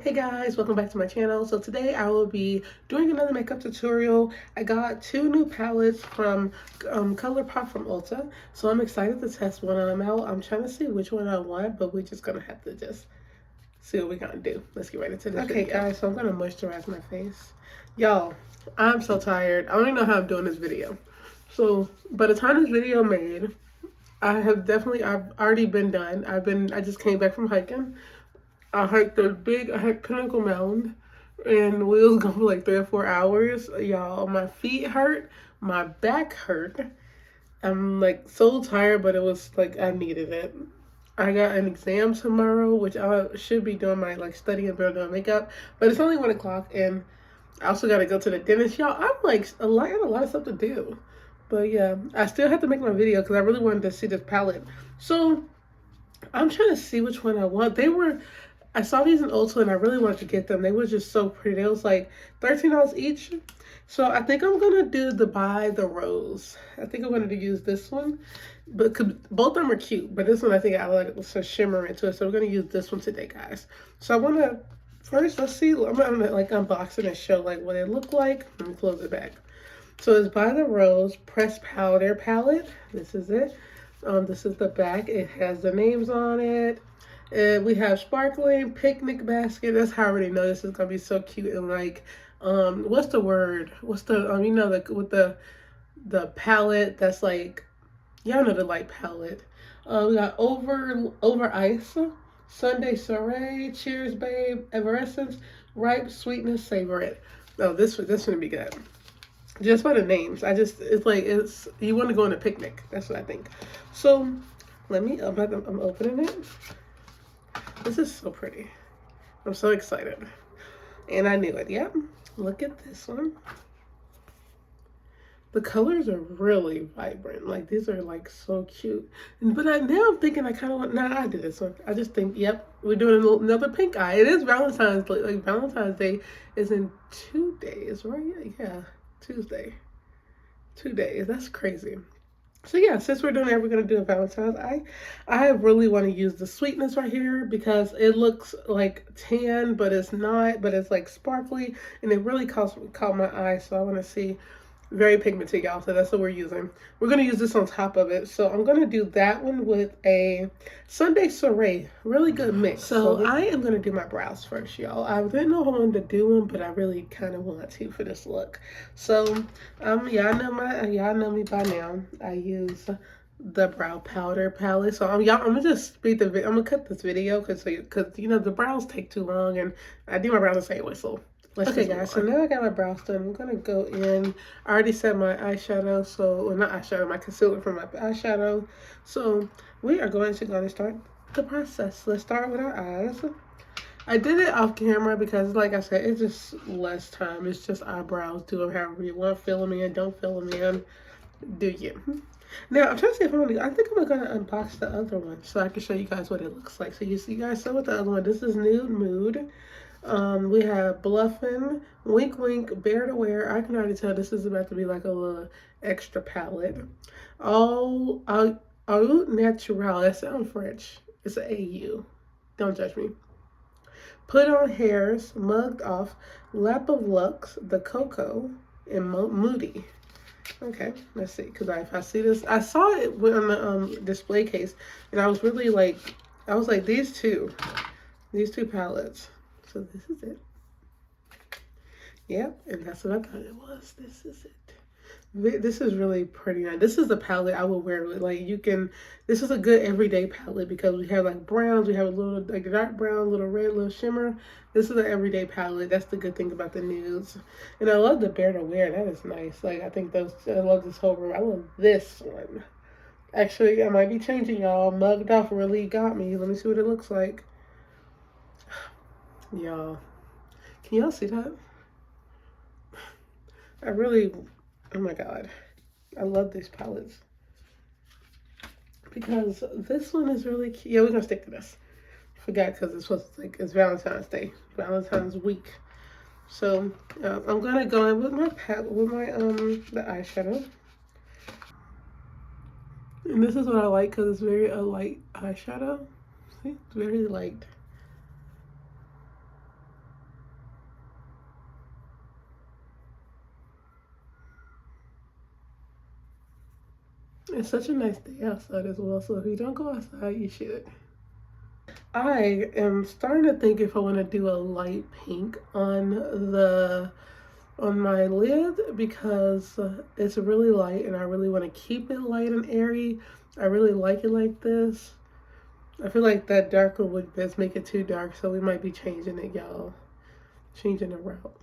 Hey guys, welcome back to my channel. So today I will be doing another makeup tutorial. I got two new palettes from ColourPop from Ulta. So I'm excited to test one of them out. I'm trying to see which one I want, but we're just gonna have to just see what we're gonna do. Let's get right into this video. Guys, so I'm gonna moisturize my face. Y'all, I'm so tired. I don't even know how I'm doing this video. So by the time this video made, I've already been done. I just came back from hiking. I hiked Pinnacle Mountain, and we was gone for like 3 or 4 hours. Y'all, my feet hurt, my back hurt. I'm like so tired, but it was like I needed it. I got an exam tomorrow, which I should be doing my like study and building makeup, but it's only 1 o'clock, and I also got to go to the dentist. Y'all, I'm like I had a lot of stuff to do, but yeah, I still have to make my video because I really wanted to see this palette. So I'm trying to see which one I want. I saw these in Ulta and I really wanted to get them. They were just so pretty. They was like $13 each. So I think I'm gonna do the By the Rose. I think I'm gonna use this one, but both of them are cute. But this one I think I like some shimmer into it. So we're gonna use this one today, guys. So I wanna first let's see. I'm gonna like unbox it and show like what it looked like. Let me close it back. So it's By the Rose Pressed Powder Palette. This is it. This is the back. It has the names on it. And we have sparkling picnic basket. That's how I already know this is gonna be so cute and like, what's the word? What's the you know, like with the palette that's like, y'all know the light palette. We got over ice, Sunday soiree, cheers babe, everessence, ripe sweetness, savor it. Oh, this gonna be good. Just by the names, it's you want to go on a picnic. That's what I think. So let me. I'm opening it. This is so pretty. I'm so excited. And I knew it. Yep. Look at this one. The colors are really vibrant. Like these are like so cute. But now I'm thinking I kind of want. Nah, I did this one. I just think, yep, we're doing another pink eye. It is Valentine's. Like Valentine's Day is in 2 days, right? Yeah, Tuesday. 2 days. That's crazy. So yeah, since we're doing that, we're gonna do a Valentine's. I really want to use the sweetness right here because it looks like tan, but it's not. But it's like sparkly, and it really caught my eye. So I want to see. Very pigmented, y'all. So that's what we're using. We're gonna use this on top of it. So I'm gonna do that one with a Sunday soiree. Really good mix. So I am gonna do my brows first, y'all. I didn't know how I wanted to do them, but I really kind of want to for this look. So y'all know me by now. I use the brow powder palette. So I'm gonna just speed I'm gonna cut this video because you know the brows take too long, and I do my brows the same way. So okay guys, so now I got my brows done. I'm gonna go in. I already set my eyeshadow, so well, not eyeshadow, my concealer for my eyeshadow. So we are going to start the process. Let's start with our eyes. I did it off camera because, like I said, it's just less time. It's just eyebrows. Do them however you want. Fill them in. Don't fill them in. Do you? Now I'm trying to see if I think I'm gonna unbox the other one so I can show you guys what it looks like. So you see, guys, so with the other one, this is Nude Mood. We have Bluffin', Wink Wink, Bear to Wear. I can already tell this is about to be like a little extra palette. All Natural. That sounds French. It's an AU. Don't judge me. Put On Hairs, Mugged Off, Lap of Lux, The Cocoa, and Moody. Okay, let's see. Because if I see this, I saw it on the display case, and I was really like, these two palettes. So this is it. Yep, and that's what I thought it was. This is it. This is really pretty. This is the palette I would wear with, like, this is a good everyday palette because we have like browns, we have a little like dark brown, little red, little shimmer. This is an everyday palette. That's the good thing about the nudes. And I love the Bear to Wear. That is nice. Like, I love this whole room. I love this one. Actually, I might be changing, y'all. Mugged Off really got me. Let me see what it looks like. Y'all, can y'all see that? Oh my god, I love these palettes because this one is really cute. Yeah, we're gonna stick to this. Forgot because it's Valentine's Day, Valentine's week. So I'm gonna go in with my the eyeshadow, and this is what I like because it's very a light eyeshadow. See, it's very light. It's such a nice day outside as well, so if you don't go outside, you should. I am starting to think if I want to do a light pink on my lid because it's really light and I really want to keep it light and airy. I really like it like this. I feel like that darker would best make it too dark, so we might be changing it, y'all. Changing the route.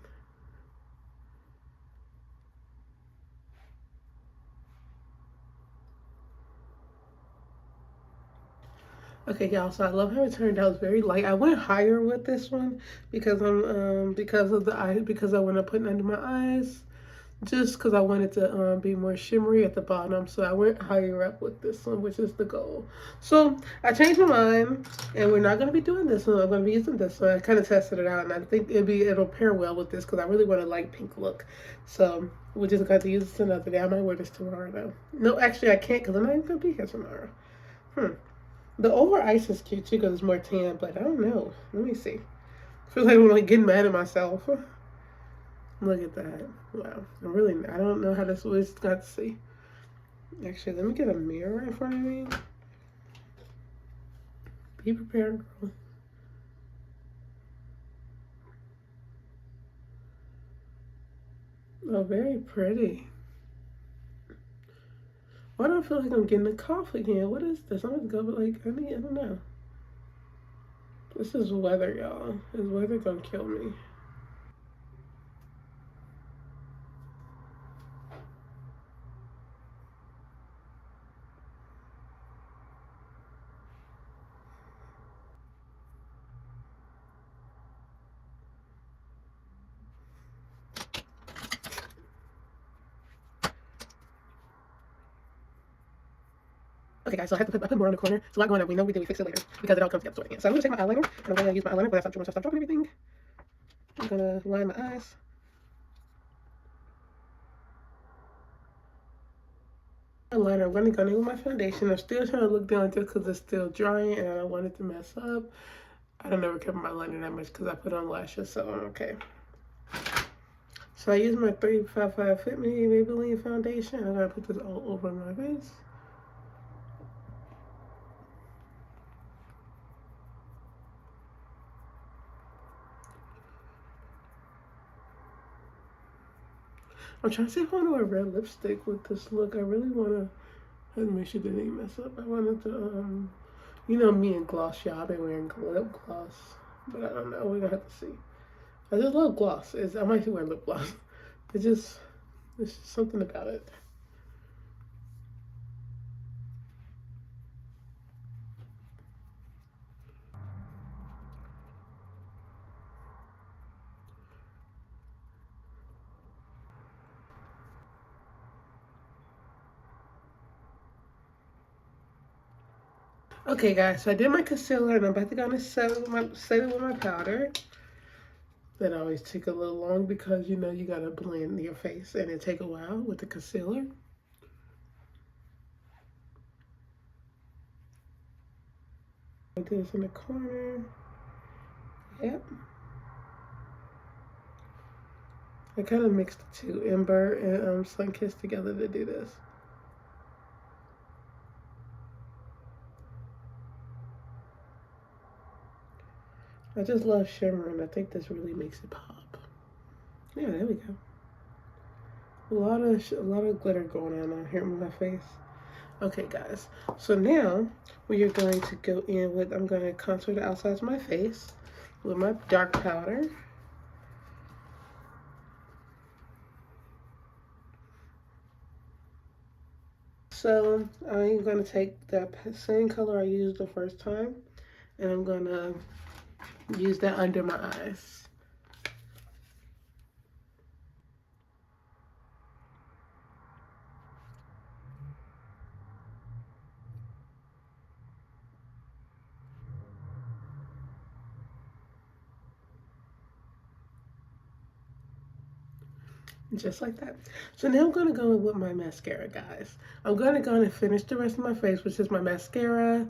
Okay, y'all. So I love how it turned out. It's very light. I went higher with this one because because of the eye because I want to put it under my eyes, just because I wanted to be more shimmery at the bottom. So I went higher up with this one, which is the goal. So I changed my mind, and we're not gonna be doing this one. I'm gonna be using this one. I kind of tested it out, and I think it'll pair well with this because I really want a light pink look. So we're just going to use this another day. I might wear this tomorrow though. No, actually I can't because I'm not even gonna be here tomorrow. The over ice is cute too because it's more tan, but I don't know. Let me see. I feel like I'm like getting mad at myself. Look at that. Wow. I don't know how this was. Got to see. Actually, let me get a mirror in front of me. Be prepared, girl. Oh, very pretty. Why do I feel like I'm getting a cough again? What is this? I'm gonna go, but like, I don't know. This is weather, y'all. This weather gonna kill me. Okay, guys, so I put more on the corner. It's a lot going on. We know we fix it later because it all comes together toward the end. So I'm gonna take my eyeliner and I'm gonna use my eyeliner, but once I stop dropping everything, I'm gonna line my eyes. Eyeliner, I'm gonna go in with my foundation. I'm still trying to look down just because it's still drying and I don't want it to mess up. I don't ever cover my eyeliner that much because I put on lashes, so I'm okay. So I use my 355 Fit Me Maybelline foundation. I'm gonna put this all over my face. I'm trying to see if I want to wear red lipstick with this look. I really want to make sure that they mess up. I wanted to, you know me and gloss, y'all. I've been wearing lip gloss, but I don't know. We're gonna have to see. I just love gloss. I might wear lip gloss. It's just something about it. Okay, guys, so I did my concealer and I'm about to go and set it with my powder. That always take a little long because you know you gotta blend your face and it take a while with the concealer. I do this in the corner. Yep. I kind of mixed the two, Ember and Sunkissed together to do this. I just love shimmering. I think this really makes it pop. Yeah, there we go. A lot of glitter going on here on my face. Okay, guys. So now we are going to go in with. I'm going to contour the outsides of my face with my dark powder. So I'm going to take that same color I used the first time, and I'm going to use that under my eyes. Just like that. So now I'm going to go in with my mascara, guys. I'm going to go in and finish the rest of my face, which is my mascara,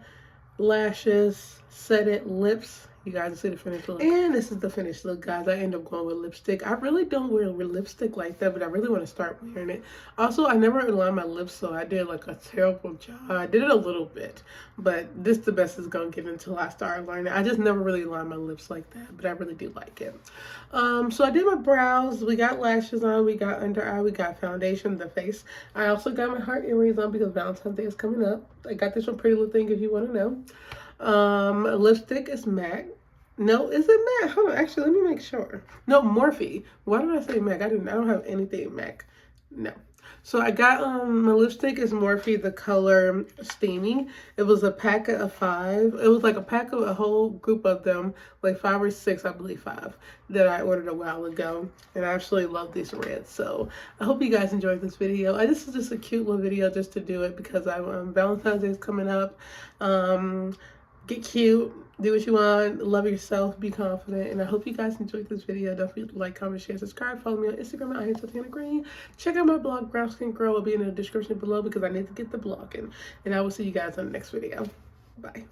lashes, set it, lips, You guys will see the finished look. And this is the finished look, guys. I end up going with lipstick. I really don't wear lipstick like that, but I really want to start wearing it. Also, I never lined my lips, so I did like a terrible job. I did it a little bit, but this the best it's gonna get until I start learning. I just never really lined my lips like that, but I really do like it. So I did my brows. We got lashes on. We got under eye. We got foundation, the face. I also got my heart earrings on because Valentine's Day is coming up. I got this from Pretty Little Thing if you want to know. Lipstick is MAC. No, is it MAC? Hold on, actually, let me make sure. No, Morphe. Why did I say MAC? I don't have anything MAC. No. So I got my lipstick is Morphe, the color Steamy. It was a pack of 5. It was like a pack of a whole group of them, like 5 or 6, I believe 5, that I ordered a while ago. And I actually love these reds. So I hope you guys enjoyed this video. This is just a cute little video just to do it because Valentine's Day is coming up. Get cute, do what you want, love yourself, be confident, and I hope you guys enjoyed this video. Don't forget to like, comment, share, subscribe, follow me on Instagram at @Tatiana_Green. Check out my blog, Brownskinndgirl, will be in the description below because I need to get the blogging. And I will see you guys on the next video. Bye.